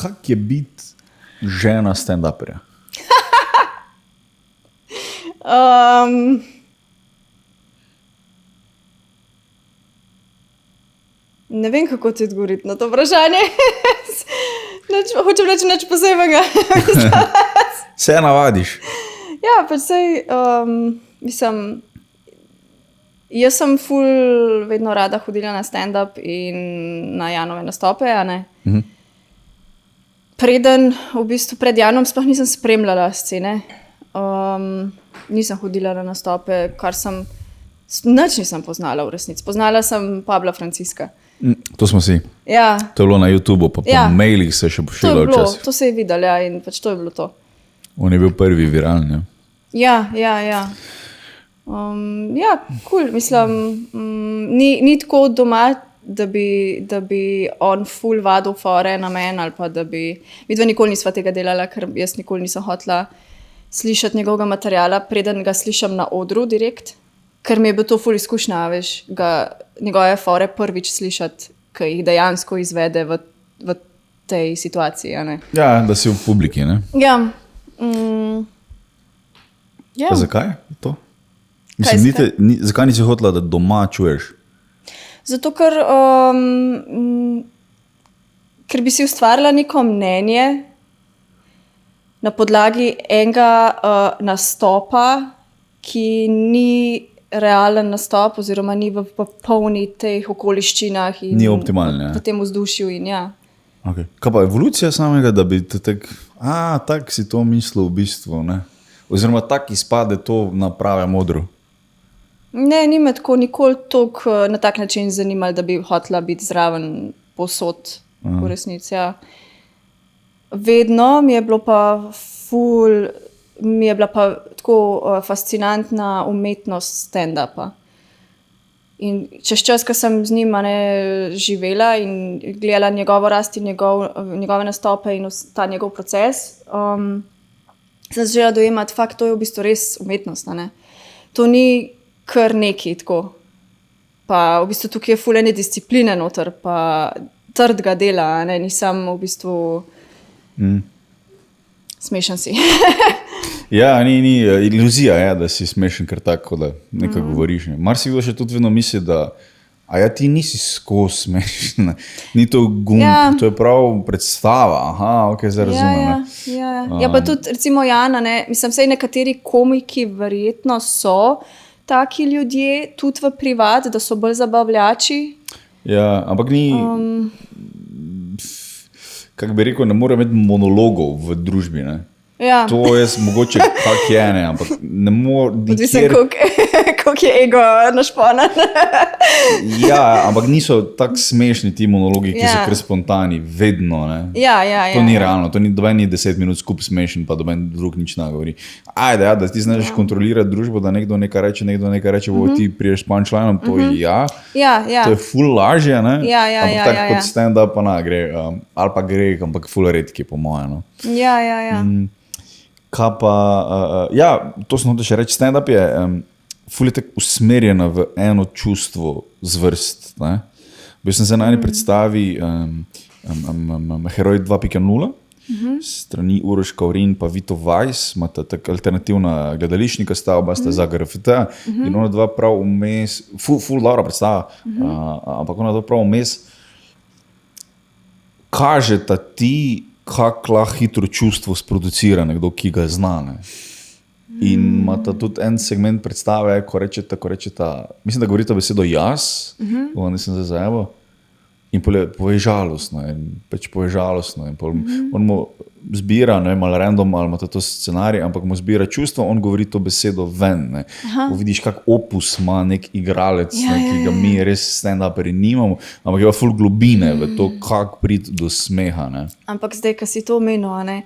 kak je biti žena stand-uperja? Ne vem, kako ti odgovoriti na to vprašanje. Hočem reči nič posebnega. Se navadiš? Ja, pač sej, mislim, jaz sem vedno rada hodila na stand-up in na Janove nastope, a ne? Preden, v bistvu pred Janom sploh nisem spremljala scene. Nisem hodila na nastope, nič nisem poznala v resnici. Poznala sem Pabla Franciska. To smo si. Ja. To je bilo na YouTubeu, pa po mailih se še pošiljalo včasih. To se je videlo, ja, in pač to je bilo to. On je bil prvi viralni. Ja. Ja, cool, mislim, ni tako doma, da bi on ful vadil fore na meni, ali pa da bi, vidva nikoli nisva tega delala, ker jaz nikoli nisem hotela slišati njegovega materiala, preden ga slišam na odru direkt, ker mi je bil to ful izkušnja, veš, njegove fore prvič slišati, ki jih dejansko izvede v tej situaciji, a ne? Ja, da si v publiki, ne? Ja. Ja. Pa zakaj to? Mislim, zakaj nisi hotela, da doma čuješ? Zato, ker bi si ustvarila neko mnenje na podlagi enega nastopa, ki ni realen nastop, oziroma ni v polni teh okoliščinah in ni optimalne, v tem vzdušju in ja. Okay. Kaj pa evolucija samega, da bi te tak si to mislil v bistvu, ne? Oziroma tak izpade to na pravem odru? Ne, ni me tako nikoli toliko na tak način zanimalo, da bi hotela biti zraven posod v resnici, ja. Vedno mi je bilo pa tako fascinantna umetnost stand-upa. In čez čas, ko sem z njim živela in gledala njegovo rast in njegove nastope in ta njegov proces, sem začela dojemati, fakt, to je v bistvu res umetnost, ne? To ni kar neki tako. Pa v bistvu tukaj je ful ene discipline noter, pa trdega dela, ne? Nisem v bistvu smešen si. Ja, ni iluzija, ja, da si smešen, ker tako, da nekaj govoriš. Marsikdo še tudi vedno misli, da ti nisi skozi smešen. Ni to to je prav predstava. Aha, ok, zdaj razumem. Ja, pa tudi recimo Jana, ne, mislim, saj nekateri komiki verjetno so taki ljudje, tudi v privat, da so bolj zabavljači. Ja, ampak ni, kako bi rekel, ne more imeti monologov v družbi, ne. Ja. To je mogoče kak je, ne, ampak ne more odvisen, koliko je ego našponan. Ja, ampak niso tako smešni ti monologi, ki so kar spontani, vedno, ne. Ja. To ni realno, to ni 10 minut skup smešen, pa doben drug nič ne govori. Ajde, da ti znaš kontrolirati družbo, da nekdo nekaj reče, bo ti priješ s punchlineom, to to je ful lažje, ne. Ampak tako kot stand-up pa ne gre, ali pa gre, ampak ful redki po moje, no. Ja. Kaj pa, to sem hotel še reči, stand-up je ful je tako usmerjena v eno čustvo zvrst, ne. Bil sem se na eni predstavi Heroj 2.0, strani Uroš Kaurin pa Vito Weiss, imata tako alternativna gledališnika sta, oba sta za GRFT, in ona dva prav vmes, ful dobra predstava, ampak ona dva prav vmes kažeta ti, kako lahko hitro čustvo sproducira nekdo, ki ga zna, ne. In imata tudi en segment predstave, ko rečeta, mislim, da govorita besedo jaz, nisem zdaj zajebo, in pove žalostno, in on mu zbira, ne vem, ali random, ali ima to scenarij, ampak mu zbira čustvo, on govori to besedo ven, ne. Vidiš, kak opus ima nek igralec, ki ga mi res stand-uperi nimamo, ampak je pa ful globine v to, kak priti do smeha, ne. Ampak zdaj, ko si to omenil, ne,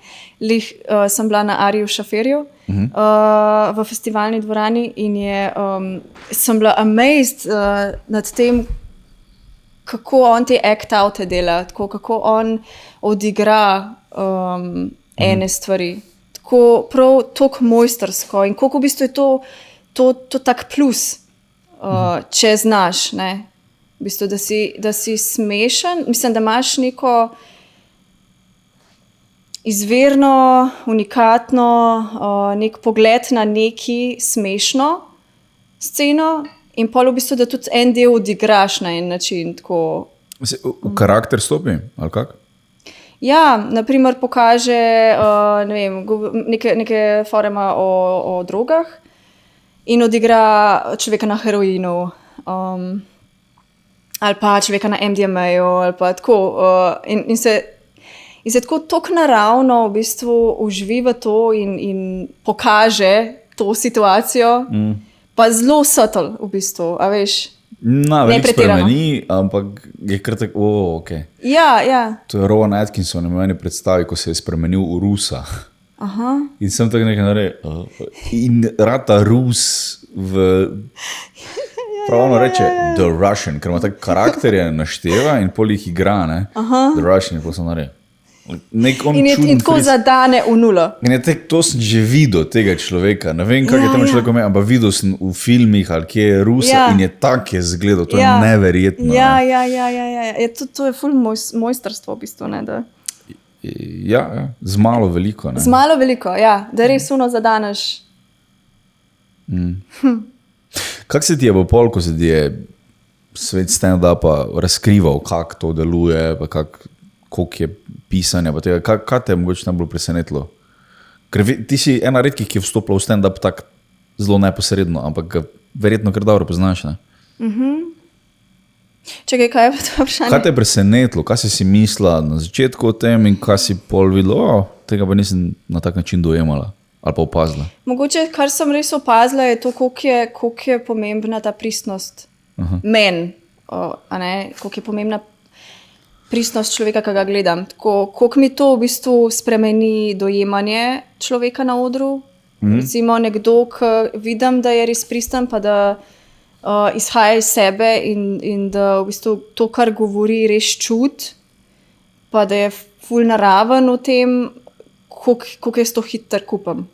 sem bila na Ariju Šaferju v festivalni dvorani in sem bila amazed nad tem, kako on te act-oute dela, kako on odigra ene stvari. Tako prav toliko mojstrsko in koliko v bistvu je to tak plus, če znaš, ne. V bistvu, da si smešen, mislim, da imaš neko izvirno, unikatno, nek pogled na neki smešno sceno in pol v bistvu, da tudi en del odigraš na en način. Tako. V karakter stopi, ali kak? Ja, naprimer pokaže ne vem, neke forema o drogah in odigra človeka na heroinu ali pa človeka na MDMA-ju ali pa tako. In se tako tok naravno v bistvu uživi v to in pokaže to situacijo, pa zelo subtle v bistvu, a veš. Veliko spremeni, ampak je kar tako, ok. Ja. To je Rowan Atkinson v meni predstavi, ko se je spremenil v Rusa. Aha. In sem tako nekaj naredil. In rata Rus pravno reče The Russian, ker ima tak karakterje našteva in pol jih igra, ne? The Russian je pa sem naredil. In tako zadane v nulo. In je to sem že videl tega človeka. Ne vem, kak je temu človeku imel, ampak videl sem v filmih, ali kje je Rusa in je tak je zgledal. To je neverjetno. Ja. To je ful mojstrstvo v bistvu, ne? Da. Ja, z malo veliko. Ne? Z malo veliko, ja. Da res uno zadaneš. Kak se ti je bo pol, ko se ti je svet stand-upa razkrival, kak to deluje, pa koliko je pisanja, pa tega, kaj te je mogoče najbolj presenetilo? Ker ti si ena redkih, ki je vstopila v stand-up tak zelo neposredno, ampak ga verjetno kar dobro poznaš, ne? Čakaj, kaj je pa to vprašanje? Kaj te je presenetilo? Kaj si mislila na začetku o tem in kaj si pol videla? Tega pa nisem na tak način dojemala ali pa opazila. Mogoče, kar sem res opazila, je to, koliko je pomembna ta pristnost. Men, koliko je pomembna pristnost človeka, ki ga gledam. Koliko mi to v bistvu spremeni dojemanje človeka na odru. Recimo nekdo, ki vidim, da je res pristen, pa da izhaja iz sebe in da v bistvu to, kar govori, res čut, pa da je ful naraven v tem, koliko jaz to hitro kupam.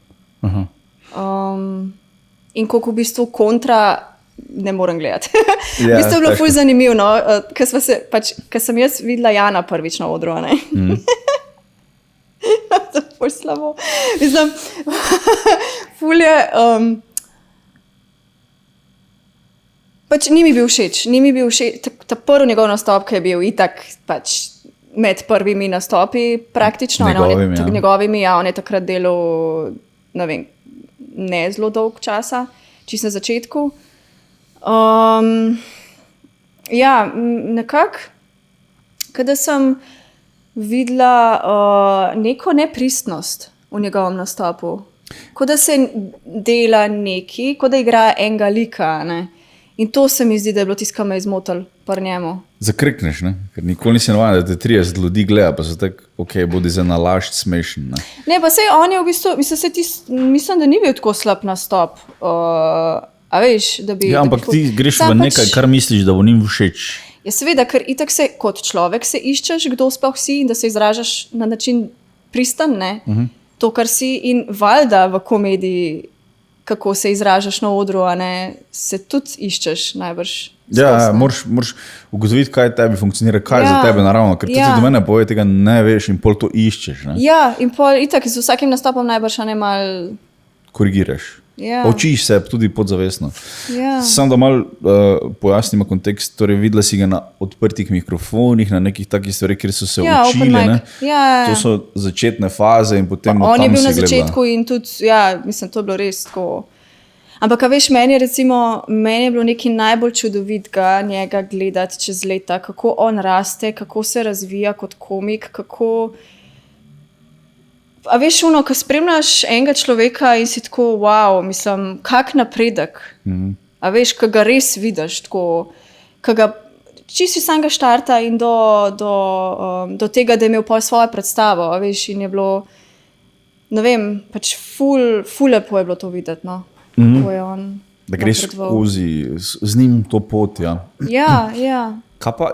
In koliko v bistvu kontra ne morem gledati. V bistvu je bilo ful zanimivo, no? Ker sem jaz videla Jana prvič na odru, ne? To je ful slabo. Mislim, ful je... Pač ni mi bil všeč. Ta prvi njegov nastop, ki je bil itak pač med prvimi nastopi praktično. Njegovimi, ja. On je takrat delal, ne vem, ne zelo dolg časa, čisto na začetku. Ja, nekako, kada sem videla neko nepristnost v njegovem nastopu. Ko da se dela neki, ko da igra enega lika, ne. In to se mi zdi, da je bilo tisto, kar me je izmotil pri njemu. Zakrikneš, ne? Ker nikoli nisi navajen, da te 30 ljudi gleda, pa so tako, ok, bodi za nalašč smešen, ne? Ne, pa sej on je v bistvu, mislim, da ni bil tako slab nastop. A veš, da bi... Ja, ampak ti greš v nekaj, kar misliš, da bo njim všeč. Ja, seveda, ker itak se kot človek se iščeš, kdo sploh si in da se izražaš na način pristan, ne? To, kar si in valjda v komediji, kako se izražaš na odru, a ne, se tudi iščeš najbrž. Ja, moraš ugotoviti, kaj tebi funkcionira, kaj je za tebe naravno, ker tudi do mene pove, tega ne veš in pol to iščeš, ne? Ja, in pol itak z vsakim nastopom najbrž ne mal... Korigiraš. Ja. Učiš se tudi podzavestno. Ja. Samo da malo pojasnimo kontekst, torej videla si ga na odprtih mikrofonih, na nekih takih stvari, kjer so se učili, ne? Ja. To so začetne faze in potem on je bil na začetku in tudi, ja, mislim, to je bilo res tako. Ampak, a veš, meni je bilo nekaj najbolj čudovitega njega gledati čez leta, kako on raste, kako se razvija kot komik, kako... A veš, ko spremljaš enega človeka in si tako, wow, mislim, kak napredek. A veš, ko ga res vidiš, tako, ko ga čisto sam ga štarta in do tega, da je imel pol svojo predstavo, a veš, in je bilo, ne vem, pač ful lepo je bilo to videti, no, kako je on. Da greš skozi, z njim to pot, ja. Ja.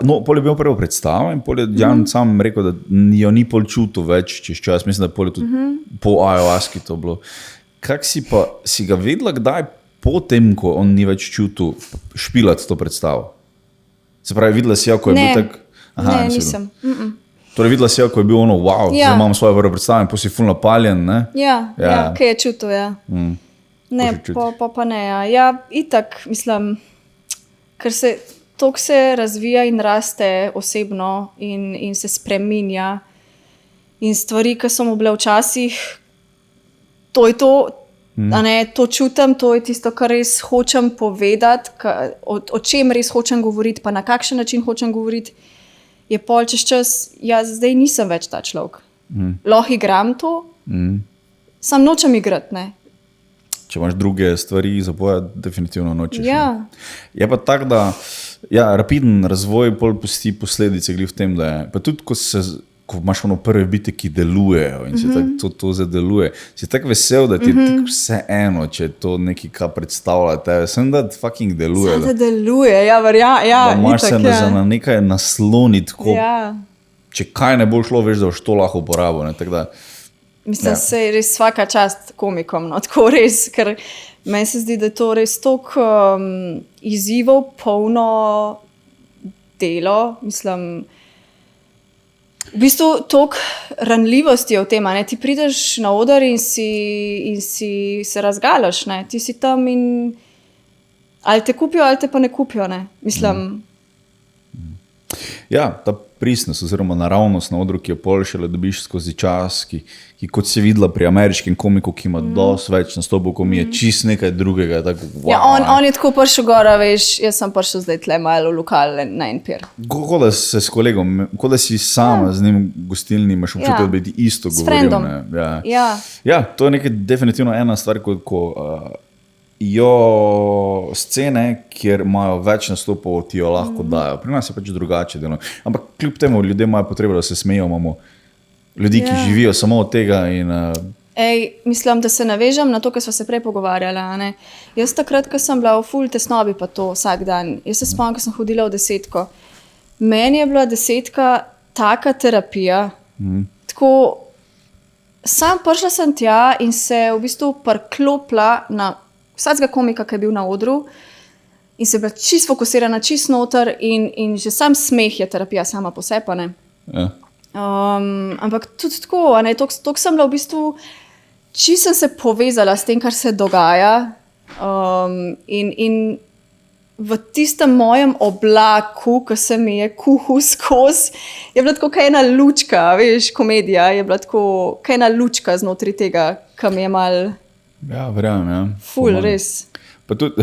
No, pol je bil prvo predstava in pol je Jan sam rekel, da jo ni pol čutil več čez čas. Mislim, da pol je tudi po ayahuaski to bilo. Kak si ga vedela, kdaj po tem, ko on ni več čutil špilati to predstavo? Se pravi, videla si jo, ko je bil tak... Ne, nisem. Torej videla si, ko je bil ono, wow, zdaj imam svoje prvo predstavljanje, pa si ful napaljen, ne? Ja, kaj je čutil, ja. Ne, pa ne, ja. Ja, itak, mislim, ker se toliko se razvija in raste osebno in se spreminja in stvari, ki so mu bile včasih, to je to, a ne, to čutim, to je tisto, kar res hočem povedati, o čem res hočem govoriti, pa na kakšen način hočem govoriti, je pol čez čas, jaz zdaj nisem več ta človek. Lahko igram to, sam nočem igrati, ne. Če imaš druge stvari za povedati, definitivno nočeš. Ja. Je pa tak, da rapiden razvoj pol pusti posledice glih v tem, da je, pa tudi ko imaš ono prve biti, ki delujejo in se to zadeluje, si tak vesel, da ti je vse eno, če je to nekaj, kar predstavlja tebe, sem da fucking deluje. Da deluje, ja, da imaš se na nekaj nasloniti, če kaj ne bo šlo, veš, da boš to lahko uporabil, ne, tako da mislim, se je res svaka čast komikom, no, tako res, ker meni se zdi, da je to res toliko izzivov, polno delo, mislim, v bistvu toliko ranljivosti je v tem, ne, ti prideš na oder in si se razgalaš, ne, ti si tam in ali te kupijo, ali te pa ne kupijo, ne, mislim. Ja, ta pristnost oziroma naravnost na odru, ki jo pol šele dobiš skozi čas, ki kot si videla pri ameriškem komiku, ki ima dosti več nastopov, ko mi je čist nekaj drugega. Tako, wow, ja, on je tako prišel gora, veš, jaz sem prišel zdaj tle malo v lokal na en pir. Kako da se s kolegom, kako da si sama z njim gostilni, imaš občutek, da bi ti isto govoril. S frendom. Ja, to je nekaj definitivno ena stvar, ko scene, kjer imajo več nastopov, ti jo lahko dajo. Pri nas je pač drugače delo. Ampak kljub temu ljudje imajo potrebo, da se smejo, imamo ljudi, ki živijo samo od tega. Mislim, da se navežem na to, kar sva se prej pogovarjala. Ne? Jaz takrat, ko sem bila v ful tesnobi, pa to vsak dan. Jaz se spomnim, ko sem hodila v 10. Meni je bila 10 taka terapija. Tako, sam prišla sem tja in se v bistvu priklopila na vsakega komika, ki je bil na odru in se je bila čist fokusirana, čist noter in že sam smeh je terapija sama po sebi, ne. Ja. Ampak tudi tako, ne, toliko sem bila v bistvu, čist sem se povezala s tem, kar se dogaja in v tistem mojem oblaku, ko se mi je kuhal skozi, je bila tako kaj ena lučka, veš, komedija, je bila tako kaj ena lučka znotraj tega, ki mi je mal ja, verjamem, ja. Ful, res. Pa tudi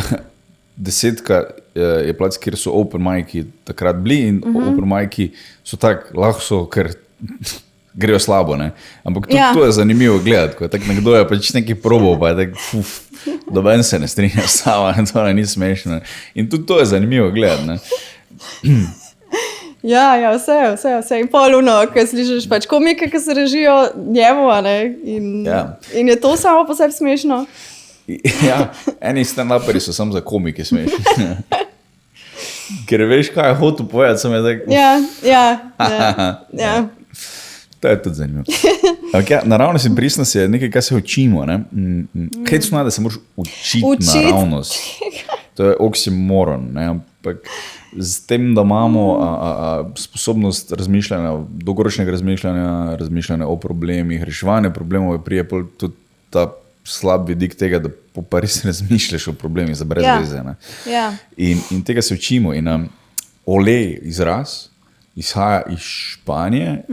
10 je plac, kjer so open mic'i takrat bili in open mic'i so tak, lahko so, ker grejo slabo, ne. Ampak tudi to je zanimivo gledati, ko je tak nekdo je pač nekaj probal, pa je tak, doben se ne strinja sama, to ni smešno. In tudi to je zanimivo gledati, ne. Ja, vse. In poluno, ko slišiš pač komike, ki se režijo njemu, ne? In je to samo po sebi smešno. Ja, eni stand-uperi so samo za komike smešni. Ker veš, kaj je hotel povedati, sem je tak... Ja. To je tudi zanimivo. Naravnost in pristnost je nekaj, kar se učimo, ne? Kaj to da se moraš učiti naravnost? To je oksimoron, ne? Ampak z tem, da imamo sposobnost razmišljanja, dolgoročnega razmišljanja o problemih, reševanja problemov, je prije tudi ta slab vidik tega, da pa res razmišljaš o problemih za brez veze. In tega se učimo. In olej izraz izhaja iz Španije,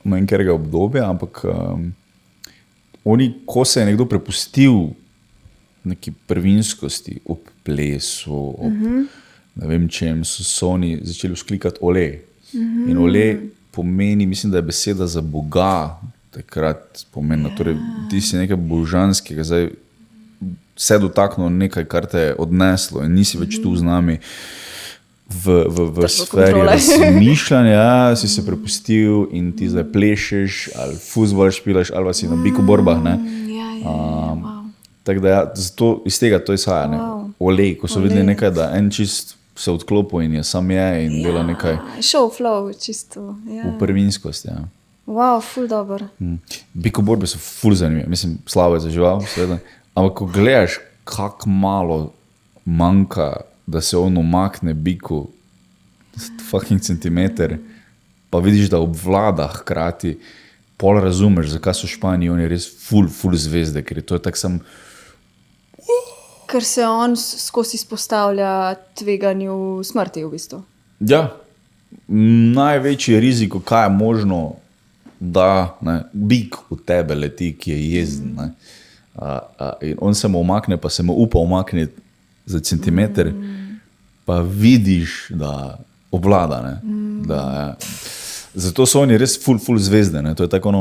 manjkerega obdobja, ampak oni, ko se je nekdo prepustil neki prvinskosti ob plesu, ob ne vem čem, so oni začeli vzklikati olej. In olej pomeni, mislim, da je beseda za Boga, takrat pomeni, torej ti si nekaj božanskega, zdaj se dotaknil nekaj, kar te je odneslo in nisi več tu z nami v sferi razmišljanja, si se prepustil in ti zdaj plešeš, ali fuzbol špilaš, ali si na biku borbah, ne. Tako da zato iz tega to izhaja, ne. Olej, ko so videli nekaj, da en čist se odklopil in je sam je in dela nekaj show flow čisto v prvinskost. Wow, ful dober. Biko borbe so ful zanimive, mislim, slabo je za žival, seveda, ampak ko gledaš, kako malo manjka, da se on umakne biku fucking centimeter pa vidiš, da obvlada hkrati, pol razumeš, zakaj so v Španiji oni res ful zvezde, ker to je tak sam... Ker se on skozi izpostavlja tveganju smrti v bistvu. Ja, največji rizik, kaj je možno, da bik v tebe leti, ki je jezen. Ne? In on se mu umakne, pa se mu upa umakniti za centimeter, pa vidiš, da obvlada. Ne? Da, ja. Zato so oni res ful zvezde. Ne? To je tako,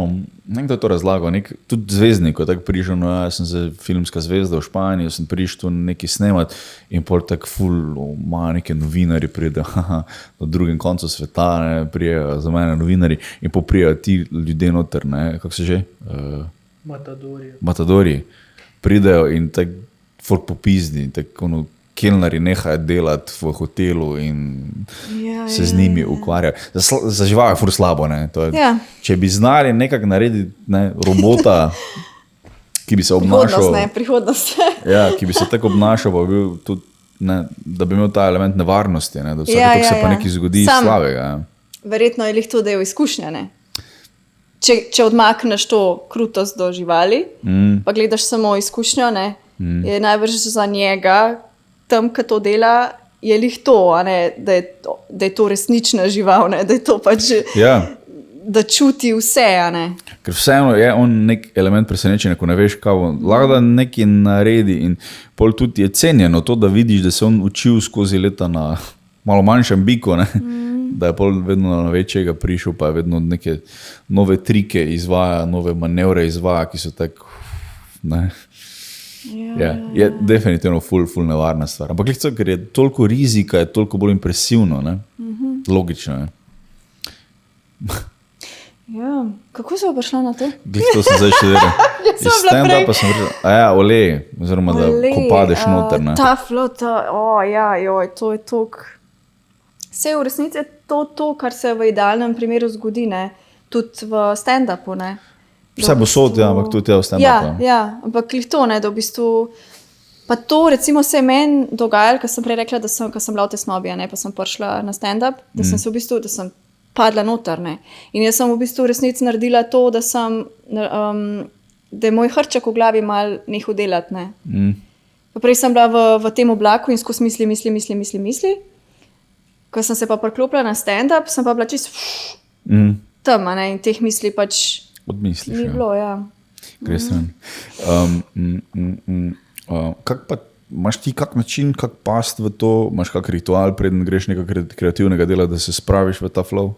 nekdo je to razlagal, tudi zvezdnik, ko je tako prišel, jaz sem se filmska zvezda v Španiji, sem prišel tu nekaj snemat in pol tako neke novinari pride na drugem koncu sveta, ne? Prijejo za mene novinari in poprijejo ti ljudje noter, ne? Kako se že? Matadori. Pridejo in tako folk popizdi, tako kelnari nehajo delati v hotelu in se z njimi ukvarjajo. Za živali je ful slabo. Če bi znali nekako narediti robota, ki bi se obnašal... Prihodnost. Ki bi se tako obnašal, pa bil tudi, da bi imel ta element nevarnosti, da vsake se pa nekaj zgodi slabega. Verjetno je to del izkušnja, ne? Če odmakneš to krutost do živali, pa gledaš samo izkušnjo, ne? Je najbrž za njega tam, ko to dela, je to, da je to resnična žival, ne? Da je to pač, da čuti vse. Ker vseeno je on nek element presenečenja, ko ne veš, kako lahko da nekaj naredi in pol tudi je cenjeno to, da vidiš, da se on učil skozi leta na malo manjšem biku, ne? Da je pol vedno na večjega prišel, pa je vedno neke nove trike izvaja, nove manevre izvaja, ki so tako, je definitivno ful nevarna stvar. Ampak ker je toliko rizika, je toliko bolj impresivno, ne? Logično je. Kako se je prišla na to? To sem zdaj še delal. Iz stand-upa sem prišla, olej, oziroma da ko padeš noter. Ta flot, to je tok. Vse v resnici je to, kar se v idealnem primeru zgodi, ne? Tudi v stand-upu, ne? Vse bo sod, ampak tudi v stand-upu. Ampak to, ne, da v bistvu, pa to recimo se je meni dogajalo, ko sem prej rekla, da sem bila v tesnobi, ne, pa sem prišla na stand-up, da sem se v bistvu, da sem padla noter, ne. In jaz sem v bistvu v resnici naredila to, da je moj hrček v glavi mal nehal delati, ne. Pa prej sem bila v tem oblaku in skozi misli. Ko sem se pa priklopila na stand-up, sem pa bila čisto tam, ne, in teh misli pač odmisliš, ni bilo, Gre stran. Kak pa, imaš ti kak način, kak past v to, imaš kak ritual, preden greš nekaj kreativnega dela, da se spraviš v ta flow?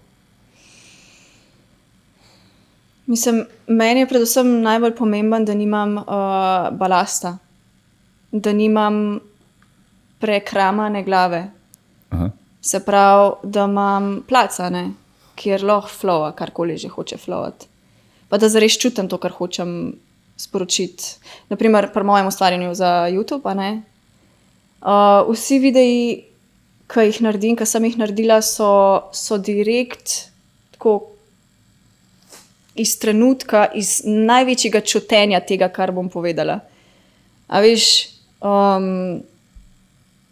Mislim, meni je predvsem najbolj pomemben, da nimam balasta, da nimam prekramane glave. Se pravi, da imam placa, ne, kjer lahko flowa, karkoli že hoče flowati. Pa da zares čutim to, kar hočem sporočiti. Naprimer, pri mojem ustvarjanju za YouTube, vsi videi, ki jih naredim, ki sem jih naredila, so direkt tako iz trenutka, iz največjega čutenja tega, kar bom povedala. A veš,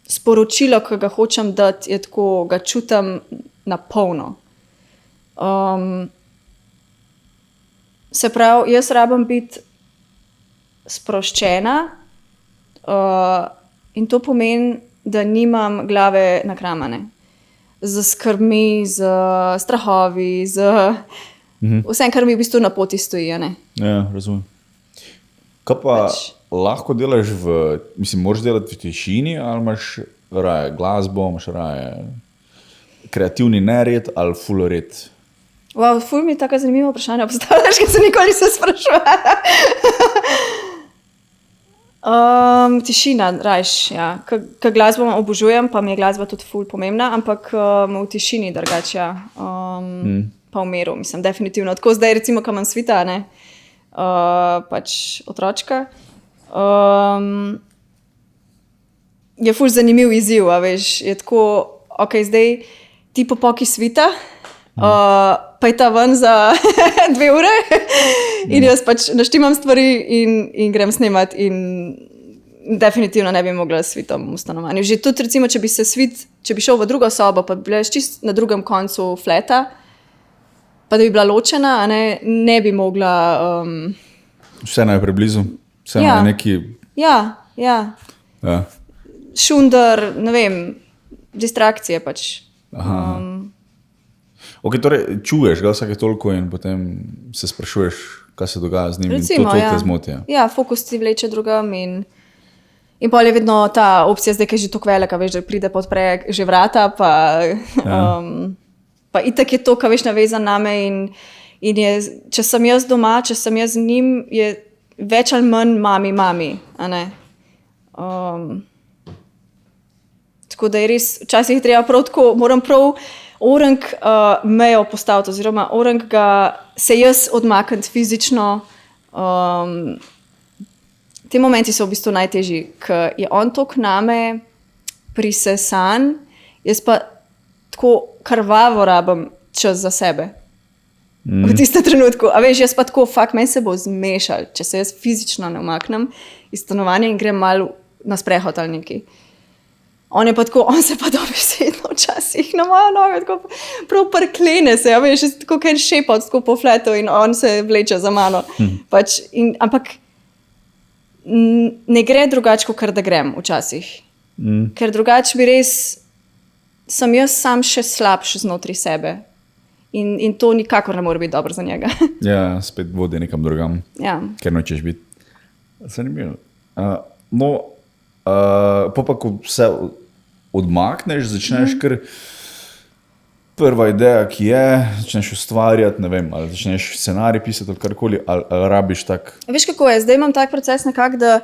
sporočilo, ki ga hočem dati, je tako, ga čutim na polno. Se pravi, jaz rabim biti sproščena in to pomeni, da nimam glave nakramane. Z skrbmi, z strahovi, z vsem, kar mi v bistvu na poti stoji. Ne? Ja, razumem. Kaj pa lahko delaš moraš delati v tišini ali imaš raje glasbo, imaš raje kreativni nered ali full red? Wow, ful mi je tako zanimivo vprašanje postavljaš, ker se nikoli se sprašvala. Tišina, rajš, ja. Ker glasbo obožujem, pa mi je glasba tudi ful pomembna, ampak v tišini drugače, pa v miru, mislim, definitivno. Tako zdaj, recimo, ko imam svita, ne, pač otročka, je ful zanimiv izziv, a veš, je tako, zdaj ti popoki svita, pa je ta ven za 2 ure in jaz pač naštimam stvari in grem snemat in definitivno ne bi mogla s svitom v stanovanju. Že tudi recimo, če bi šel v drugo sobo, pa bi bila čist na drugem koncu fleta, pa da bi bila ločena, ne bi mogla. Vse naj je preblizu, vse naj je neki. Ja. Šunder, ne vem, distrakcije pač. Ok, torej čuješ ga vsake toliko in potem se sprašuješ, kaj se dogaja z njim. Recimo, in to te zmoti. Ja, fokus ti vleče drugam in pol je vedno ta opcija, zdaj, ki je že tako velika, veš, da pride podpre že vrata, pa itak je to, kaj veš, navezan name in je, če sem jaz doma, če sem jaz z njim, je več ali manj mami, a ne? Tako da je res, včasih je treba prav tako, moram prav orang mejo postaviti, oziroma orang ga se jaz odmakniti fizično. Te momenti so v bistvu najtežji, ker je on toliko name prisesan, jaz pa tako krvavo rabim čas za sebe. V tistem trenutku. A veš, jaz pa tako, meni se bo zmešal, če se jaz fizično ne umaknem iz stanovanja in grem malo na sprehod ali nekaj. On se pa dobesedno včasih na mojo nogo, tako prav prklene se, veš, jaz tako kaj šepot, tako po fletu in on se vleče za mano. Ampak ne gre drugače, kot da grem včasih. Ker drugače bi res, sem jaz sam še slabši znotri sebe. In to nikakor ne more biti dobro za njega. Ja, spet vodi nekam drugam, ker nočeš biti. Zanimivo. Pa ko se odmakneš, začneš kar prva ideja, ki je, začneš ustvarjati, ne vem, ali začneš scenarij pisati ali karkoli, ali rabiš tak. Veš, kako je? Zdaj imam tak proces nekako,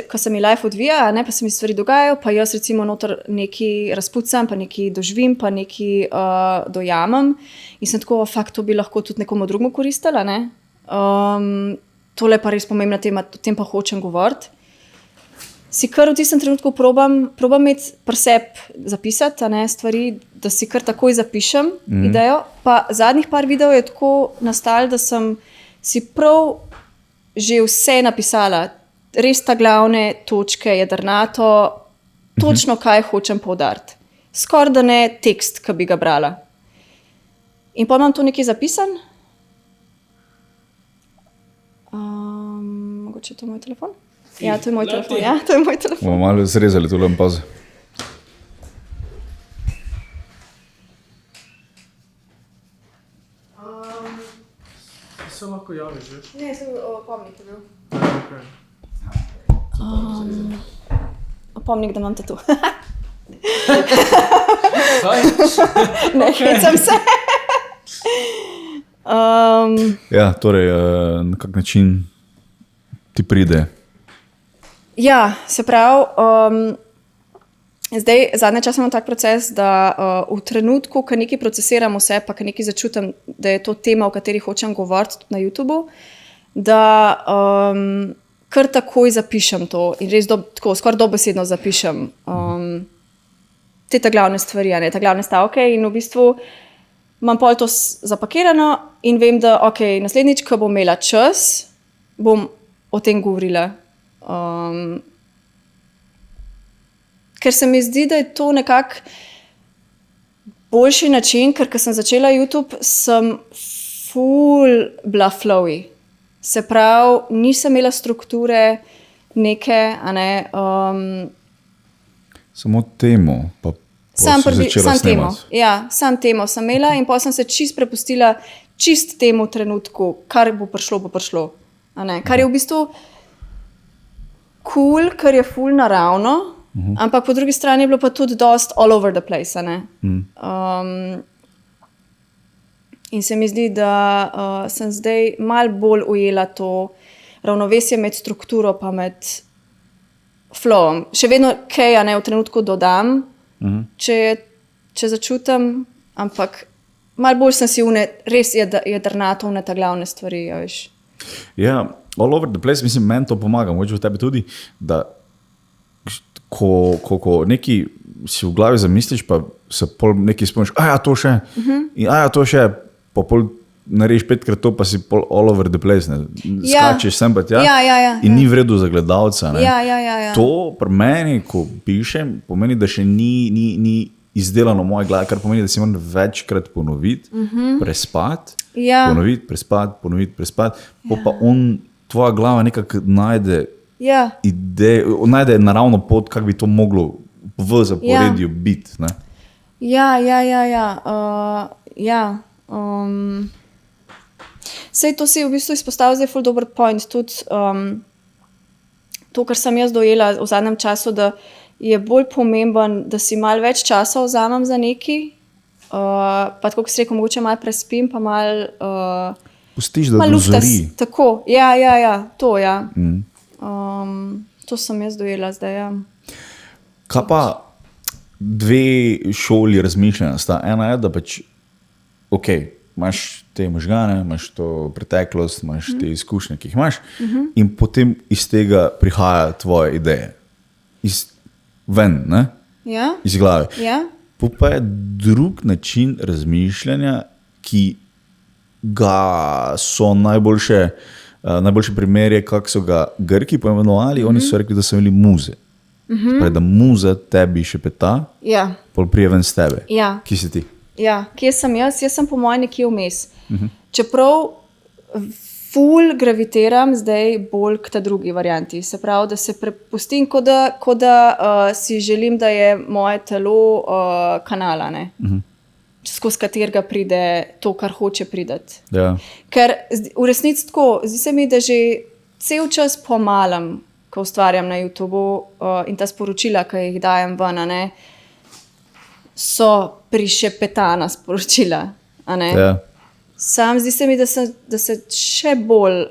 ko se mi life odvija, pa se mi stvari dogajajo, pa jaz recimo noter nekaj razpucam, pa nekaj doživim, pa nekaj dojamem in sem tako, to bi lahko tudi nekomu drugemu koristila, ne? Tole pa res pomembna tema, o tem pa hočem govoriti. Si kar v tistem trenutku probam imeti pri sebi zapisati stvari, da si kar takoj zapišem idejo. Pa zadnjih par videov je tako nastalo, da sem si prav že vse napisala. Res ta glavne točke, jedrnato, točno kaj hočem poudariti. Skoraj da ne tekst, ki bi ga brala. In pa imam to nekaj zapisan. Mogoče je to moj telefon? Ja, to je moj telefon. Bomo malo zrezali tole pauze. Se lahko javiš, veš? Ne, sem opomnik je bil. Opomnik, da imam tatu. Ne, hecam se. Ja, torej, na kak način ti pride? Ja, se pravi, zdaj zadnje čase imam tak proces, da v trenutku, ko nekaj procesiram vse, pa ko nekaj začutim, da je to tema, o kateri hočem govoriti na YouTubeu, da kar takoj zapišem to in res tako skoraj dobesedno zapišem te glavne stvari, te glavne stavke in v bistvu imam pol to zapakirano in vem, da naslednjič, ko bom imela čas, bom o tem govorila. Ker se mi zdi, da je to nekako boljši način, ker ko sem začela YouTube, sem ful bila flowy. Se pravi, nisem imela strukture neke, Samo temo, pa sam začela snemati. Sam temo sem imela in potem sem se čist prepustila čist temu trenutku, kar bo prišlo. Kar je v bistvu cool, ker je ful naravno, ampak po drugi strani je bilo pa tudi dost all over the place. In se mi zdi, da sem zdaj malo bolj ujela to ravnovesje med strukturo pa med flowom. Še vedno kaj v trenutku dodam, če začutim, ampak malo bolj sem si res jedrnato ta glavne stvari, veš. Ja, all over the place, mislim, meni to pomaga, mogoče v tebi tudi, da ko nekaj si v glavi zamisliš, pa se pol nekaj spomniš, to še, in to še, pa pol narediš 5-krat to, pa si pol all over the place, ne, skačeš sem pa tja, in ni v redu za gledalca, ne. Ja. To pri meni, ko pišem, pomeni, da še ni izdelano v moji glavi, kar pomeni, da si moram večkrat ponoviti, prespati, Ja. ponoviti, prespati, pa tvoja glava nekako najde Ja. idejo, najde naravno pot, kako bi to moglo v zaporedju biti. Ne? Sej to si v bistvu izpostavil zdaj ful dober point. Tudi to, kar sem jaz dojela v zadnjem času, da je bolj pomemben, da si malo več časa vzamem za neki, pa tako, kot si rekel, mogoče malo prespim, pa malo Pustiš, da malo luftas. dozori. Tako, to, ja. To sem jaz dojela zdaj, ja. Kaj pa dve šoli razmišljanja sta? Ena je, da pač, imaš te možgane, imaš to preteklost, imaš te izkušnje, ki jih imaš, in potem iz tega prihaja tvoje ideje. Ven, ne? Ja? Iz glave. Ja? Pa je drug način razmišljanja, ki ga so najboljše primerje, kako so ga Grki poimenovali, oni so rekli, da so imeli muze. Pravi, da muza tebi šepeta, Ja. pol prije ven s tebe. Ja. Ki si ti? Ja, kje sem jaz? Jaz sem po mojem nekje vmes. Čeprav ful gravitiram zdaj bolj k ta drugi varianti. Se pravi, da se prepustim, kot da si želim, da je moje telo kanala, ne? Skozi katerega pride to, kar hoče prideti. Ja. Ker v resnici tako, zdi se mi, da že cel čas pomalam, ko ustvarjam na YouTubu in ta sporočila, ki jih dajem ven, a ne, so prišepetana sporočila. A ne? Ja. Sam zdi se mi, da se še bolj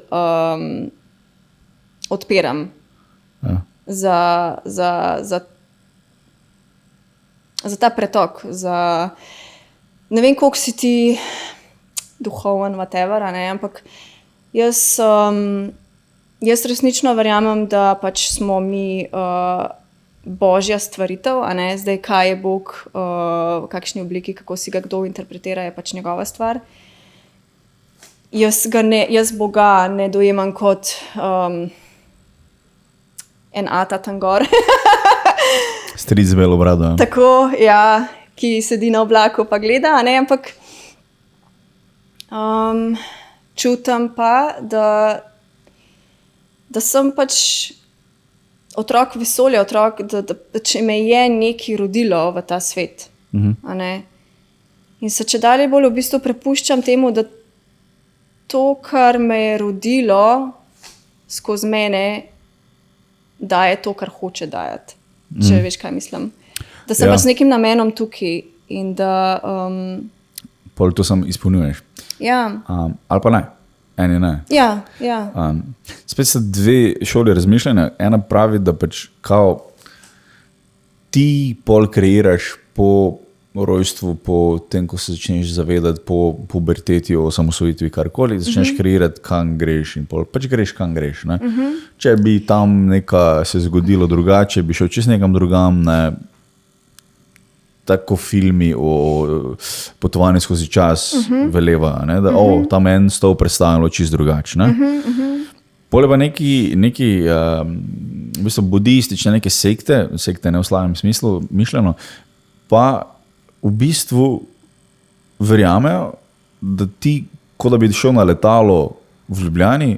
odpiram Ja. za ta pretok. Ne vem, koliko si ti duhoven, whatever, a ne, ampak jaz resnično verjamem, da pač smo mi božja stvaritev, a ne, zdaj kaj je Bog, v kakšni obliki, kako si ga kdo interpretira, je pač njegova stvar. Jaz Boga ne dojemam kot en ata tam gor. Stric z belo brado. Tako, ja, ki sedi na oblaku pa gleda, a ne, ampak čutim pa, da sem pač otrok vesolja, da če me je nekaj rodilo v ta svet. A ne. In se čedalje bolj v bistvu prepuščam temu, da to, kar me je rodilo skozi mene, daje to, kar hoče dajati. Če veš, kaj mislim. Da sem pač z nekim namenom tukaj in da... Pol to sam izpolnjuješ. Ja. Ali pa ne. Eni ne. Ja. Spet so dve šoli razmišljanja. Ena pravi, da pač kao ti pol kreiraš po rojstvu, po tem, ko se začneš zavedati, po puberteti, o osamosvojitvi, karkoli, začneš kreirati, kam greš in pol pač greš, kam greš. Ne? Če bi tam nekaj se zgodilo drugače, bi šel čez nekam drugam, ne? Tako filmi o potovanju skozi čas veleva, ne? Da tam en stol predstavljalo čist drugače. Pole pa neki v bistvu budistične neke sekte ne v slabem smislu mišljeno, pa v bistvu verjamejo, da ti, kot da bi šel na letalo v Ljubljani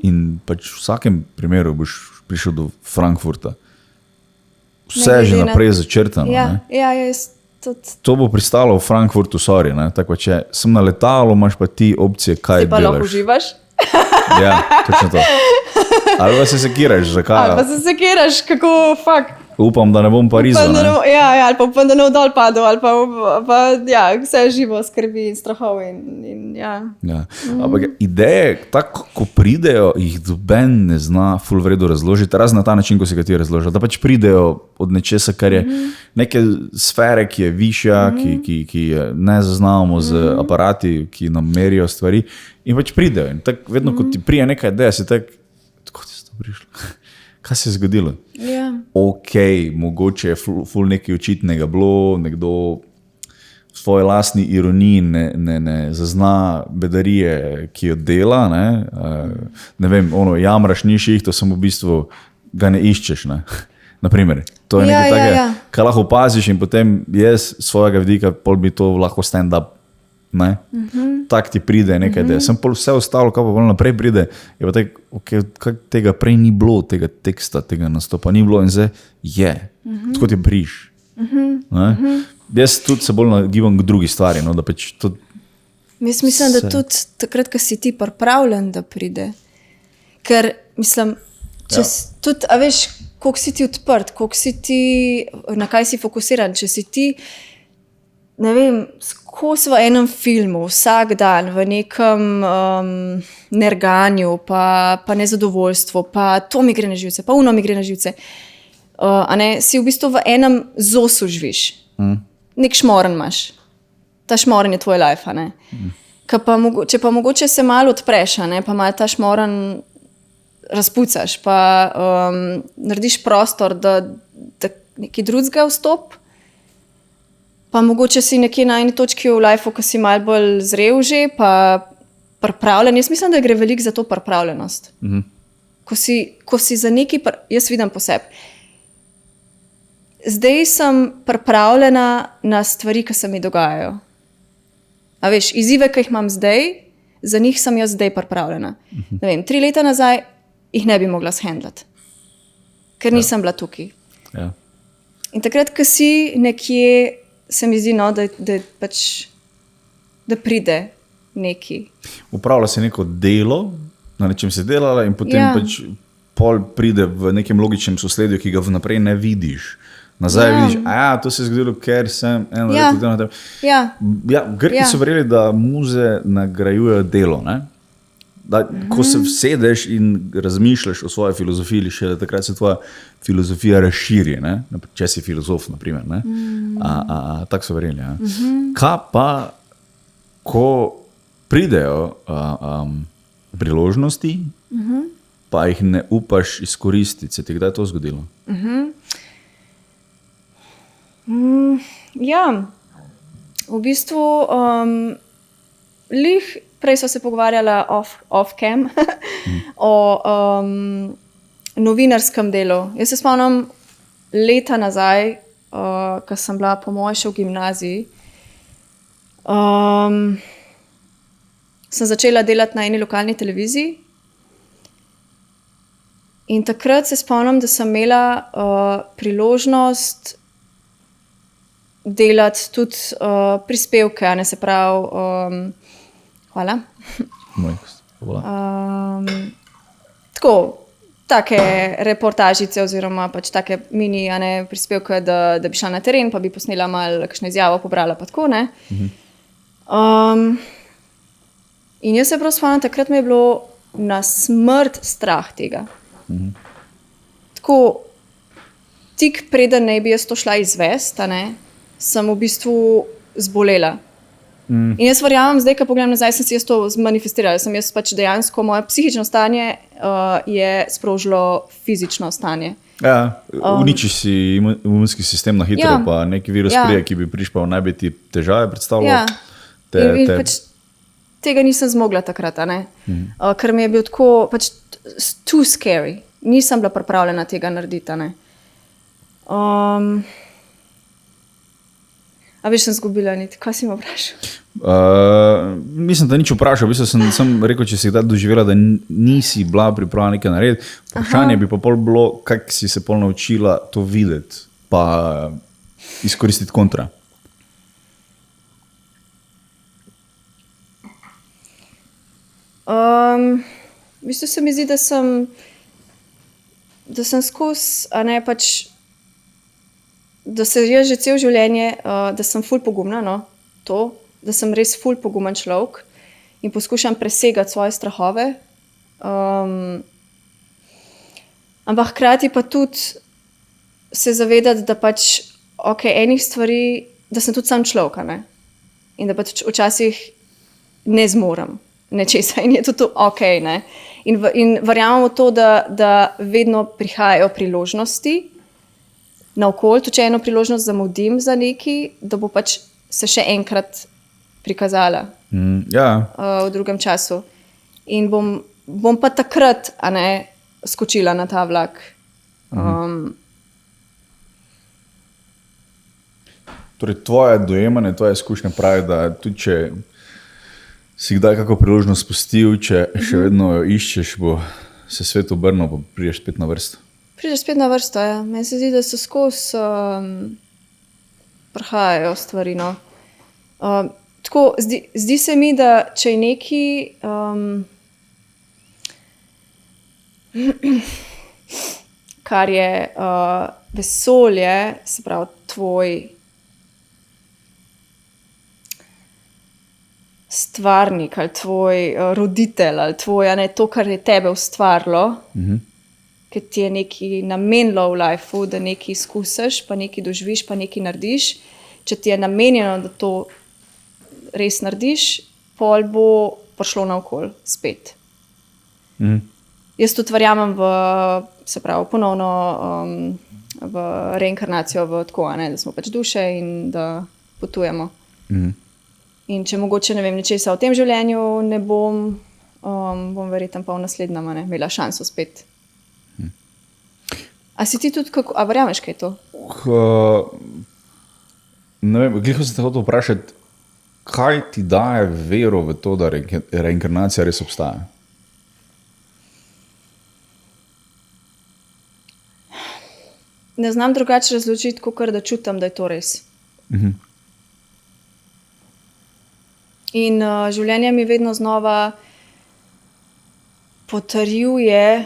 in pač v vsakem primeru boš prišel do Frankfurta. Vse je že naprej začrtano. Ja, jaz tudi. To bo pristalo v Frankfurtu, sorry. Ne? Tako, če sem na letalu, imaš pa ti opcije, kaj delaš. Ti pa lahko uživaš. Ja, točno to. Ali pa se sekiraš, zakaj? Ali pa se sekiraš, kako fakt. Upam, da ne bom Parizu. Ali pa upam, da ne bom dol padel, ali pa vse živo skrbi in strahov. Ja. Ampak ideje, tako ko pridejo, jih doben ne zna ful vredo razložiti, razen na ta način, ko si ga ti razložil. Da pač pridejo od nečesa, kar je neke sfere, ki je višja, ki ne zaznavamo z aparati, ki nam merijo stvari. In pač pridejo. In tak, vedno, ko ti prije neka ideja, si tako ti se to prišlo? Kaj se je zgodilo? Ja. Ok, mogoče je ful nekaj očitnega bilo, nekdo v svoji lastni ironiji ne zazna bedarije, ki jo dela, ne vem, jamraš, ni ših, to samo v bistvu ga ne iščeš, ne. Naprimer. To je Ja, nekaj ja, takega, ja. kar lahko opaziš in potem jaz z svojega vidika pol bi to lahko stand-up. Tak ti pride nekaj, da sem pol vse ostalo, kaj pa pol naprej pride, je pa tak, okay, tega prej ni bilo, tega teksta, tega nastopa ni bilo in zdaj je. Tako ti briš. Jaz tudi se bolj nagibam k drugi stvari, no, da pač to Jaz mislim, da tudi takrat, ko si ti pripravljen, da pride. Ker mislim, če tudi, a veš, koliko si ti odprt, koliko si ti, na kaj si fokusiran, če si ti, ne vem, skozi v enem filmu, vsak dan, v nekem nerganju, pa nezadovoljstvo, pa to mi gre na živce, pa uno mi gre na živce. A ne, si v bistvu v enem zosu živiš. Nek šmoren imaš. Ta šmoren je tvoj life, a ne. Če pa mogoče se malo odpreš, a ne, pa malo ta šmoren razpucaš, pa narediš prostor, da neki drugega vstop, pa mogoče si nekje na eni točki v lifeu, ko si malo bolj zrel že, pa pripravljen. Jaz mislim, da gre veliko za to pripravljenost. Ko si za neki, jaz vidim po sebi. Zdaj sem pripravljena na stvari, ki se mi dogajajo. A veš, izzive, ki jih imam zdaj, za njih sem jaz zdaj pripravljena. Ne vem, 3 leta nazaj jih ne bi mogla shendlati, ker nisem bila tukaj. Ja. In takrat, ko si nekje, se mi zdi, no, da pride neki. Upravlja se neko delo, na nečem si delala in potem pač pol pride v nekem logičnem sosledju, ki ga vnaprej ne vidiš. Nazaj vidiš, to se je zgodilo, ker sem eno leto delal na tem. Grki so verjeli, da muze nagrajujejo delo. Ne? Da, ko se sedeš in razmišljaš o svoji filozofiji, šele takrat se tvoja filozofija razširi. Ne? Če si filozof, naprimer. Tako so verjeli. Kaj pa, ko pridejo priložnosti, pa jih ne upaš izkoristiti? Se ti kdaj to zgodilo? Ja, v bistvu prej so se pogovarjala off-cam o novinarskem delu. Jaz se spomnim leta nazaj, ko sem bila po moje še v gimnaziji, sem začela delati na eni lokalni televiziji in takrat se spomnim, da sem imela priložnost delati tudi prispevke, a ne, se pravi, hvala. Tako, take reportažice oziroma pač take mini, a ne, prispevke, da bi šla na teren, pa bi posnela malo kakšno izjavo, pobrala pa tako, ne. In jaz se prav spomnim, takrat me je bilo na smrt strah tega. Tako, tik preden ne bi jaz to šla izvest, a ne, sem v bistvu zbolela. In jaz verjamem, zdaj, ko pogledam nazaj, sem si jaz to zmanifestirala. Sem jaz pač dejansko, moje psihično stanje je sprožilo fizično stanje. Ja, uničiš si imunski sistem na hitro, pa neki virus prije, ki bi prišel, naj bi ti težave predstavljal. In pač tega nisem zmogla takrat, a ne. Ker mi je bil tako, pač too scary. Nisem bila pripravljena tega narediti, a ne. A veš, sem zgubila niti. Kaj si me vprašal? Mislim, da nič vprašal. Sem rekel, če si kdaj doživela, da nisi bila pripravljena nekaj narediti. Vprašanje bi pa pol bilo, kako si se pol naučila to videti, pa izkoristiti kontra. V bistvu se mi zdi, da sem skozi, a ne, pač da se jaz že cel življenje, da sem ful pogumna, no, to, da sem res ful pogumen človek in poskušam presegati svoje strahove. Ampak hkrati pa tudi se zavedati, da pač, enih stvari, da sem tudi sam človek, ne, in da pač včasih ne zmorem nečesa in je to ne. In verjamem v to, da vedno prihajajo priložnosti naokoli, tudi če eno priložnost zamudim za neki, da bo pač se še enkrat prikazala v drugem času. In bom pa takrat, a ne, skočila na ta vlak. Torej, tvoje dojemanje, tvoje izkušnje pravi, da tudi če si kdaj kako priložnost spustil, če še vedno jo iščeš, bo se svet obrnil, pa prideš spet na vrsto. Prideš spet na vrsto, ja. Meni se zdi, da so skozi prihajajo stvari, no. Tako, zdi se mi, da če je neki kar je vesolje, se pravi tvoj stvarnik ali tvoj roditelj ali tvoj, ne, to, kar je tebe ustvarilo, ker ti je nekaj namenilo v lifeu, da nekaj izkusiš, pa nekaj doživiš, pa nekaj narediš. Če ti je namenjeno, da to res narediš, pol bo prišlo naokoli spet. Jaz tudi verjamem se pravi, ponovno v reinkarnacijo, v tako, ne, da smo pač duše in da potujemo. In če mogoče, ne vem, nečesa v tem življenju ne bom, bom verjetno pa v naslednjem imela šanso spet. A si ti tudi kako, a verjameš kaj je to? Ne vem, glih sem te hotel vprašati, kaj ti daje vero v to, da reinkarnacija res obstaja? Ne znam drugače razložiti, kakor da čutim, da je to res. In življenje mi vedno znova potrjuje,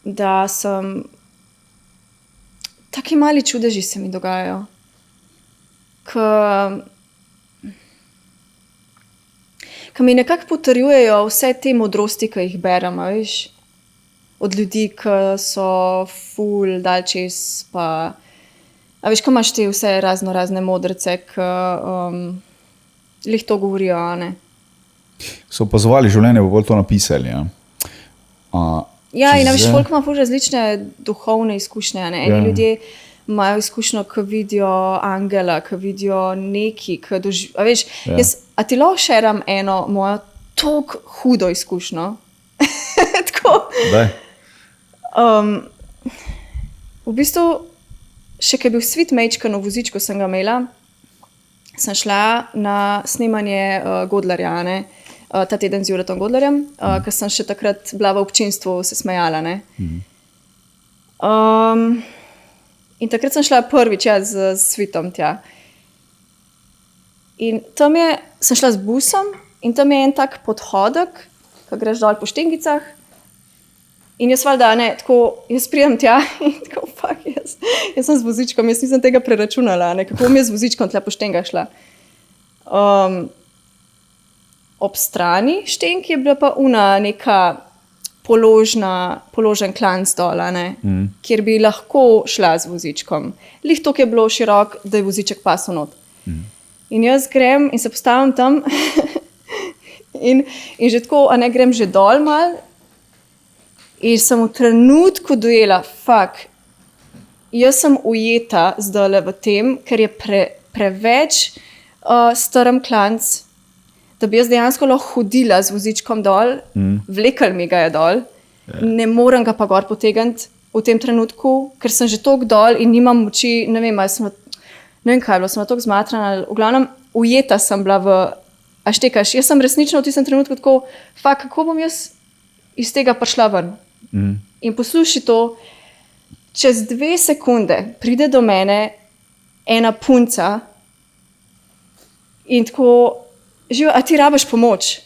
da sem taki mali čudeži se mi dogajajo. Ki mi nekako potrjujejo vse te modrosti, ki jih berem, veš? Od ljudi, ki so ful, dal čez, pa a veš, ko imaš te vse razne modrce, ki lih to govorijo, a ne? So opazovali življenje, bo bolj to napisali, ja? Ja, in veš, folk ima ful različne duhovne izkušnje, ne? Eni ljudje imajo izkušnjo, ko vidijo angela, ko vidijo neki, ko a veš, a ti lahko šeram eno mojo toliko hudo izkušnjo? Tako. Daj. V bistvu, še ko je bil Sweet Majčkan v vozičku, sem ga imela, sem šla na snemanje Godlerja, ne? Ta teden z Juretom Godlerjem, ker sem še takrat bila v občinstvu, se smejala, ne? In takrat sem šla prvič z Sweetom tja. In tam sem šla z busom in tam je en tak podhodek, ko greš dol po štengicah. In jaz valjda, ne, tako, jaz pridem tja in tako, fuck, jaz sem z vozičkom, jaz nisem tega preračunala, ne, kako bom jaz z vozičkom tja po štengah šla. Ob strani štenk je bila pa neka položen klanc dol, ne, kjer bi lahko šla z vozičkom. Lih to, ki je bilo širok, da je voziček pasel not. In jaz grem in se postavim tam in že tako, a ne, grem že dol mal in sem v trenutku dojela, fuck, jaz sem ujeta zdajle v tem, ker je preveč strm klanc, da bi jaz dejansko lahko hodila z vozičkom dol, vlekel mi ga je dol, ne morem ga pa gor potegniti v tem trenutku, ker sem že toliko dol in nimam moči, ne vem kaj je bilo, sem toliko zmatrana, v glavnem ujeta sem bila a štekaš, jaz sem resnično v tistem trenutku tako, fuck, kako bom jaz iz tega prišla ven. In posluši to, čez 2 sekunde pride do mene ena punca in tako, živa, a ti rabiš pomoč?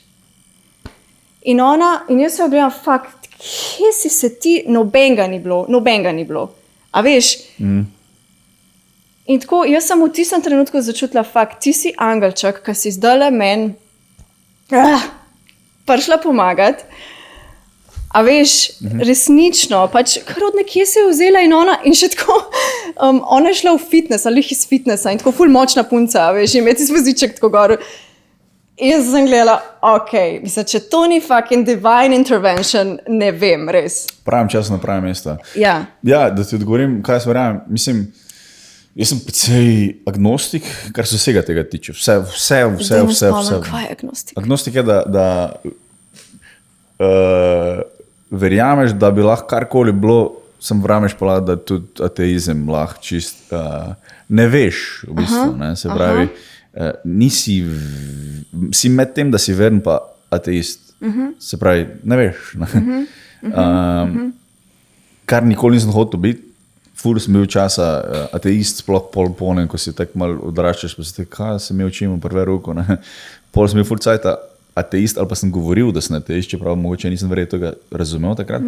In jaz se ogledam, fuck, kje si se ti, nobenega ni bilo. A veš? In tako, jaz sem v tistem trenutku začutila, fuck, ti si angelček, ki si zdajle meni prišla pomagati. A veš, resnično, pač kar od nekje se je vzela in še tako, ona je šla v fitness, ali iz fitnessa in tako ful močna punca, veš, in imeti voziček tako gor. In jaz sem gledala, ok, mislim, če to ni fucking divine intervention, ne vem, res. Pravim čas na pravim mesto. Ja. Ja, da ti odgovorim, kaj jaz verjamem. Mislim, jaz sem precej agnostik, kar se vsega tega tiče. Vse. Kaj je agnostik? Agnostik je, da verjameš, da bi lahko karkoli bilo, sem verjameš pa, da tudi ateizem lahko čist ne veš, v bistvu. Ne? Se pravi, si med tem, da si veren, pa ateist. Se pravi, ne veš. Ne? Kar nikoli nisem hotel biti. Ful sem bil časa ateist, sploh pol ponem, ko si tako malo odraščaš, pa si tako, kaj se mi učimo prve roko. Ne? Pol sem bil ful cajta ateist, ali pa sem govoril, da sem ateist, čeprav mogoče nisem verjetno tega razumel takrat.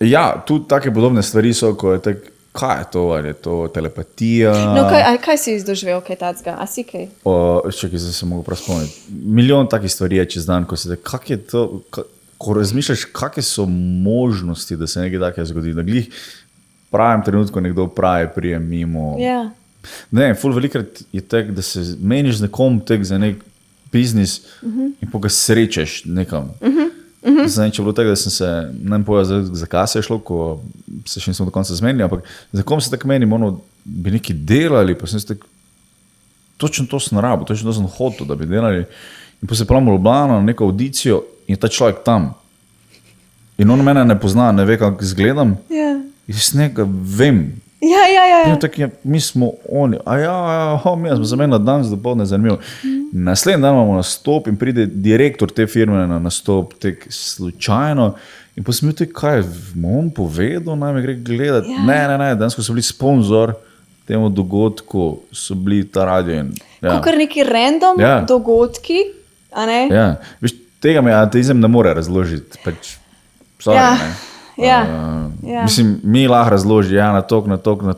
Ja, tudi take podobne stvari so, ko je tako, kaj je to, ali je to telepatija. No, kaj si izdoživel, kaj tacga? A si kaj? Čekaj, zdaj se mogo prav spomniti. Milijon takih stvari je čez dan, ko si tako, kak je to, ko razmišljaš, kakve so možnosti, da se nekaj takega zgodi, da glih pravim trenutku nekdo pravi, prije mimo. Ja. Ne, ful velikrat je tak, da se meniš z nekom tak za nek biznis in pa ga srečeš nekam. Zdaj, če bilo tako, da sem se, ne vem povedal, zakaj se je šlo, ko se še nisem do konca zmenil, ampak za kom se tako menim, bi neki delali, pa sem se tako, točno to sem rabo, točno to sem hotel, da bi delali. In pa se pravim v Ljubljano na neko audicijo in je ta človek tam. In on mene ne pozna, ne ve, kako izgledam. Ja. Jaz nekaj vem. Ja. In tako je, mi smo oni, mi smo za mene danes dopoldne zanimivo. Naslednji dan imamo nastop in pride direktor te firme na nastop, tek slučajno. In pa sem bil tako, kaj mu on povedal, naj me gre gledati. Ne, danes, ko so bili sponzor temu dogodku, so bili ta radio. Kakor neki random dogodki, a ne? Ja, veš, tega mi ateizem ne more razložiti. Pač, sorry, ne. Mislim, mi lahko razloži, na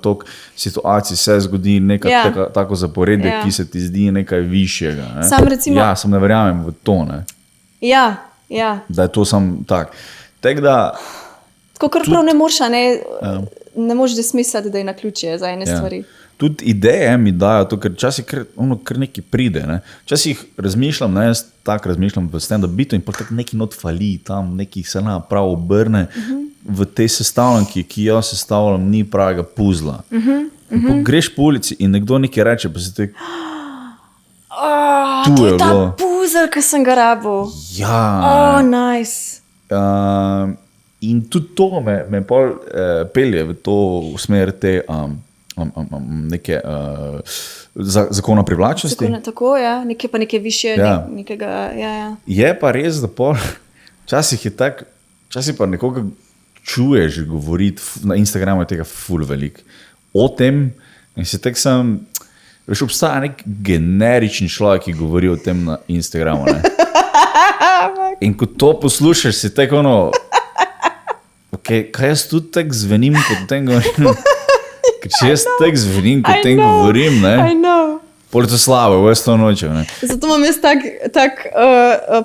tok situacij se zgodi nekaj tako zaporedje, ki se ti zdi nekaj višjega. Ne? Sam recimo... Sam ne verjamem v to. Ne? Ja. Da je to sam tak. Tako da... Tako kar prav ne moreš, ne moreš desmisliti, da je naključje za ene stvari. Tudi ideje mi dajo to, ker včasih kar nekaj pride. Ne? Včasih razmišljam, jaz tako razmišljam v stand-up bitu in potem neki not fali tam, neki se prav obrne v tej sestavljanki, ki jo sestavljam, ni pravega puzla. Greš po ulici in nekdo nekaj reče, pa se te... To je ta puzel, ki sem ga rabil. Ja. Nice. In tudi to me pol pelje v to v smer te... neke zakona privlačnosti. Tako, ja. Nekaj više, nekega, ja. Je pa res, da včasih je tak, včasih pa nekoga čuješ govoriti, na Instagramu je tega ful velik, o tem in se tek sem, veš, obstaja nek generični človek, ki govori o tem na Instagramu, ne? In ko to poslušaš, si tek kaj jaz tudi tak zvenim, kot tem govorim, če jaz tako zvenim, kot tem govorim, pol je to slabo, v to nočem. Zato imam jaz tak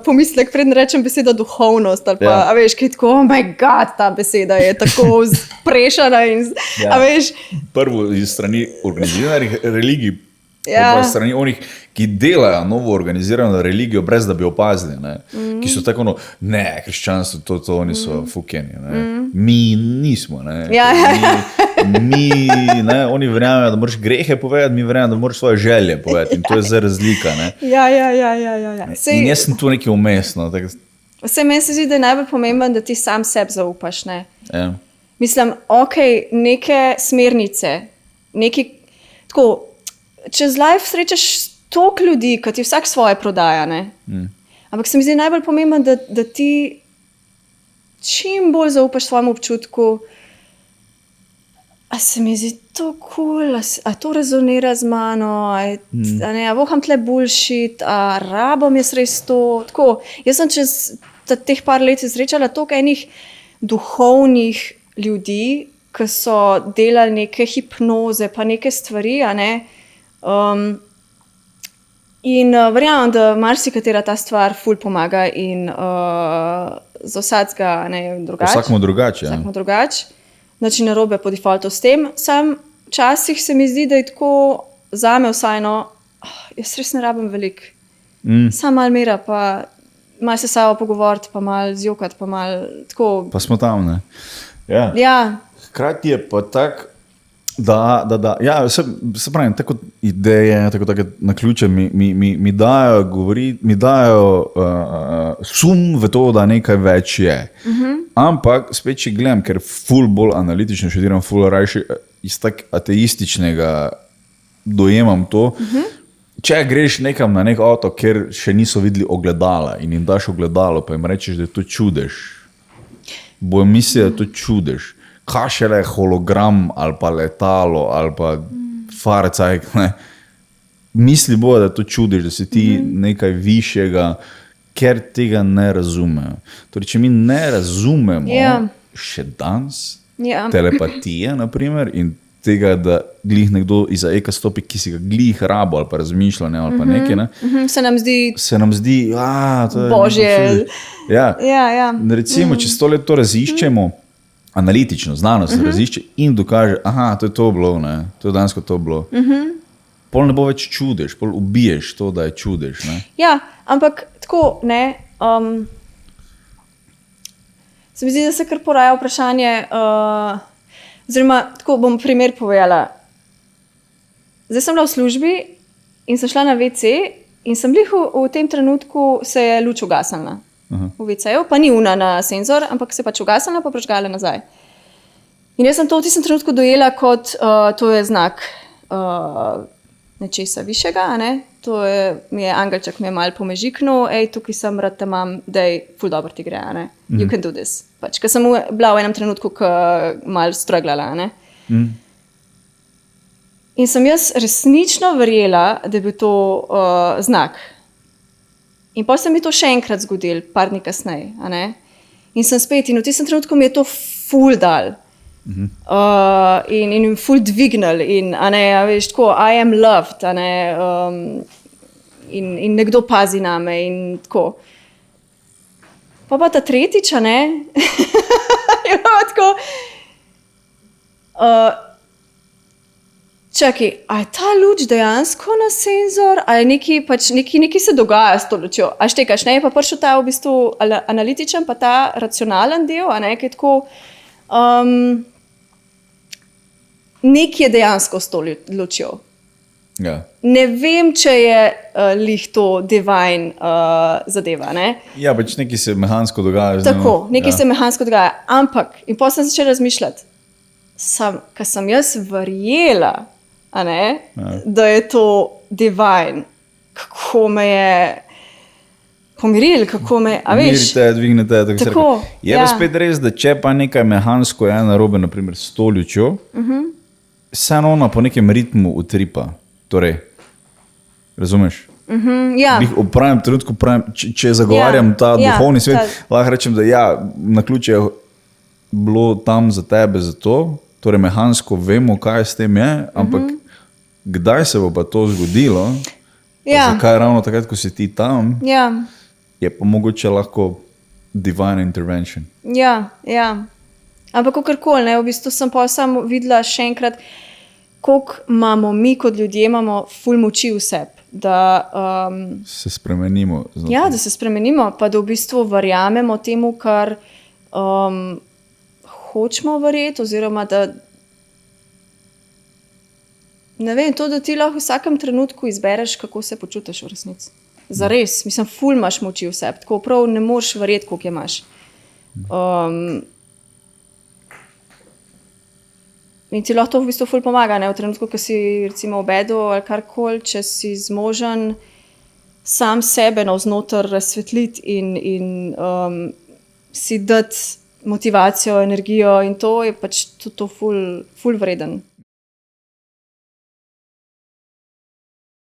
pomislek, predn rečem beseda duhovnost, ali pa, a veš, kaj tako, oh my god, ta beseda je tako sprešana in, a veš. Prvo iz strani organiziranih religij, pa strani onih, ki delajo novo organizirano religijo, brez da bi opazili, ki so tako, ne, krščanstvo, to oni so fukeni, mi nismo, oni verjamejo, da moraš grehe povedati, mi verjamemo, da moraš svoje želje povedati in to je zdaj razlika. Ja. In jaz sem tu nekaj umestno. Vse meni se zdi, da je najbolj pomemben, da ti sam sebi zaupaš. Ja. Mislim, neke smernice, tako, čez life srečaš toliko ljudi, ki ti vsak svoje prodaja, ampak se mi zdi najbolj pomemben, da ti čim bolj zaupaš svojemu občutku, a se mi zdi to cool, a to rezonira z mano, a voham tle bullshit, a rabam jaz res to. Tako, jaz sem čez teh par let srečala toliko enih duhovnih ljudi, ki so delali neke hipnoze, pa neke stvari, in verjamem, da marsikatera ta stvar ful pomaga in za vsakega drugače. Vsakmu drugače. Vsakmu drugače. Znači narobe po defaultu s tem. Sam včasih se mi zdi, da je tako zame vsajno, jaz res ne rabim veliko. Sam malo mira, pa malo se sabo pogovoriti, pa malo zjokati, pa malo tako. Pa smo tam, ne? Ja. Hkrati je pa tak, da, ja, se pravim, tako ideje, tako naključe mi dajo govoriti, mi dajo sum v to, da nekaj več je. Ampak spet, če gledam, ker ful bolj analitično študiram, ful rajši iz tak ateističnega dojemam to. Če greš nekam na nek avto, kjer še niso videli ogledala in jim daš ogledalo, pa jim rečeš, da je to čudež, bojo mislili, da je to čudež. Kaj šele hologram ali pa letalo ali pa farcajk, ne. Misli bojo, da je to čudež, da si ti nekaj višjega, ker tega ne razumejo. Torej, če mi ne razumemo še danes telepatije, naprimer, in tega, da glih nekdo iza eka stopi, ki si ga glih rabo ali pa razmišlja, ne, ali pa nekaj, ne. Se nam zdi, to je božje. Ja. Recimo, Mm. če 100 let to raziščemo, analitično, znanost razišče in dokaže, to je to bilo, ne, to je dansko to bilo. Pol ne bo več čudež, pol ubiješ to, da je čudež, ne. Ja, ampak tako, ne, se mi zdi, da se kar poraja vprašanje, oziroma, tako bom primer povedala. Zdaj sem bila v službi in sem šla na WC in sem glih v tem trenutku se je luč ugasnila. V WC-ju, pa ni una na senzor, ampak se pač ugasnila, pa prižgala nazaj. In jaz sem to v tistem trenutku dojela kot, to je znak nečesa višjega, ne? Mi je angelček mi je malo pomežiknil, tukaj sem, rad te imam, daj, ful dobro ti gre, ne? You can do this. Pač, ker sem bila v enem trenutku, ko malo struglala, ne? In sem jaz resnično verjela, da je bil to znak. In potem se mi to še enkrat zgodilo, par dni kasneje, a ne? In sem spet, in v tistem trenutku mi je to ful dal. In ful dvignil in a ne, a veš, tako, I am loved, a ne, in nekdo pazi name in tako. Pa ta tretjič, a ne, je bilo tako, čakaj, a je ta luč dejansko na senzor, a je nekaj se dogaja s to lučjo, a štekaš, ne, je pa prišel ta v bistvu analitičen, pa ta racionalen del, a ne, ki je tako, nekaj je dejansko s to lučjo. Ja. Ne vem, če je lih to divine zadeva, ne. Ja, pač nekaj se mehansko dogaja. Tako, nekaj se mehansko dogaja, ampak, in potem sem začela razmišljati, ker sem jaz verjela, a ne, da je to divine, kako me je pomiril, kako me, a veš. Pomirite, dvignete, tako. Je pa spet res, da če pa nekaj mehansko je narobe, naprimer s to lučjo, vseeno ona po nekem ritmu utripa. Torej, razumeš? Ja. V pravem trenutku, če zagovarjam ta duhovni svet, lahko rečem, da ja, naključje je bilo tam za tebe zato, torej mehansko vemo, kaj s tem je, ampak kdaj se bo pa to zgodilo, zakaj ravno takrat, ko si ti tam, je pa mogoče lahko divine intervention. Ja. Ampak kakorkoli, ne, v bistvu sem pa samo videla še enkrat, koliko imamo mi kot ljudje, imamo ful moči v sebi, da se spremenimo. Ja, da se spremenimo, pa da v bistvu verjamemo temu, kar hočemo verjeti, oziroma da ne vem, to, da ti lahko v vsakem trenutku izbereš, kako se počutiš v resnici. Zares, mislim, ful imaš moči v sebi, tako prav ne moreš verjeti, koliko je imaš. In ti lahko to v bistvu ful pomaga, ne? V trenutku, ko si recimo v bedu ali karkoli, če si zmožen sam sebe navznoter razsvetliti in si dati motivacijo, energijo in to je pač to ful vreden.